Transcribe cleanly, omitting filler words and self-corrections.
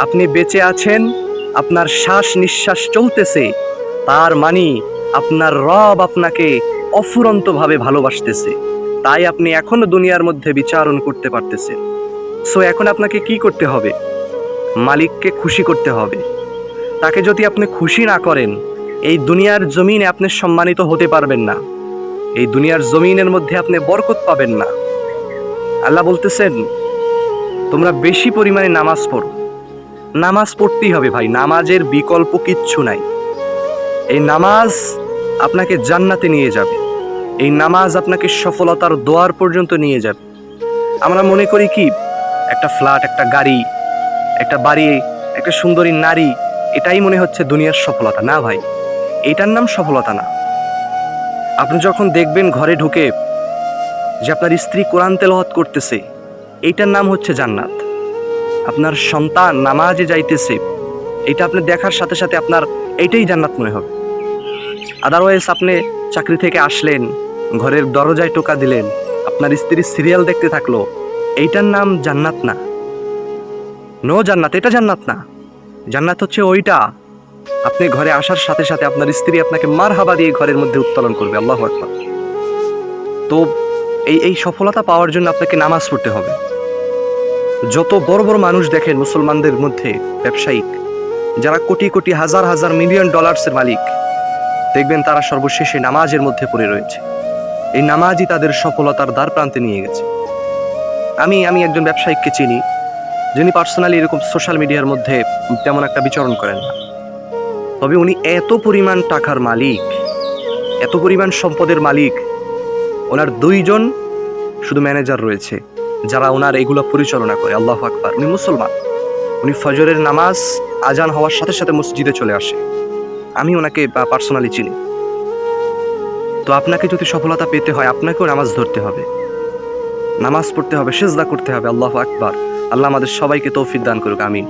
আপনি বেঁচে আছেন, আপনার শ্বাস নিঃশ্বাস চলতেছে, তার মানে আপনার রব আপনাকে অফুরন্তভাবে ভালোবাসতেছে। তাই আপনি এখনো দুনিয়ার মধ্যে বিচরণ করতে পারতেছেন। সো এখন আপনাকে কি করতে হবে? মালিককে খুশি করতে হবে। তাকে যদি আপনি খুশি না করেন, এই দুনিয়ার জমিনে আপনি সম্মানিত হতে পারবেন না। এই দুনিয়ার জমিনের মধ্যে আপনি বরকত পাবেন না। আল্লাহ বলতেছেন, তোমরা বেশি পরিমাণে নামাজ পড়ো। নামাজ পড়তেই হবে ভাই, নামাজের বিকল্প কিচ্ছু নাই। এই নামাজ আপনাকে জান্নাতে নিয়ে যাবে। এই নামাজ আপনাকে সফলতার দোয়ার পর্যন্ত নিয়ে যাবে। আমরা মনে করি কি, একটা ফ্ল্যাট, একটা গাড়ি, একটা বাড়ি, একটা সুন্দরী নারী, এটাই মনে হচ্ছে দুনিয়ার সফলতা। না ভাই, এটার নাম সফলতা না। আপনি যখন দেখবেন ঘরে ঢুকে যে আপনার স্ত্রী কোরআন তেলাওয়াত করতেছে, এইটার নাম হচ্ছে জান্নাত। আপনার সন্তান নামাজে যাইতেছে, এটা আপনি দেখার সাথে সাথে আপনার এইটাই জান্নাত মনে হবে। আদারওয়াইজ আপনি চাকরি থেকে আসলেন, ঘরের দরজায় টোকা দিলেন, আপনার স্ত্রী সিরিয়াল দেখতে থাকলো, এইটার নাম জান্নাত না। নো জান্নাত, এটা জান্নাত না। জান্নাত হচ্ছে ওইটা, আপনি ঘরে আসার সাথে সাথে আপনার স্ত্রী আপনাকে মারহাবা দিয়ে ঘরের মধ্যে উত্তোলন করবে। আল্লাহু আকবার। তো এই সফলতা পাওয়ার জন্য আপনাকে নামাজ পড়তে হবে। যত বড় বড় মানুষ দেখেন মুসলমানদের মধ্যে, ব্যবসায়িক যারা কোটি কোটি হাজার হাজার মিলিয়ন ডলার্সের মালিক, দেখবেন তারা সর্বশেষে নামাজের মধ্যে পড়ে রয়েছে। এই নামাজই তাদের সফলতার দ্বার প্রান্তে নিয়ে গেছে। আমি একজন ব্যবসায়িককে চিনি, যিনি পার্সোনালি এরকম সোশ্যাল মিডিয়ার মধ্যে তেমন একটা বিচরণ করেন না। তবে উনি এত পরিমাণ টাকার মালিক, এত পরিমাণ সম্পদের মালিক, ওনার 2 জন শুধু ম্যানেজার রয়েছে যারা ওনার এগুলো পরিচালনা করে। আল্লাহু আকবার। উনি মুসলমান। উনি ফজরের নামাজ আজান হওয়ার সাথে সাথে মসজিদে চলে আসে। আমি ওনাকে পার্সোনালি চিনি। তো আপনাকে যদি সফলতা পেতে হয়, আপনাকেও নামাজ ধরতে হবে, নামাজ পড়তে হবে, সিজদা করতে হবে। আল্লাহু আকবার। আল্লাহ আমাদের সবাইকে তৌফিক দান করুক। আমিন।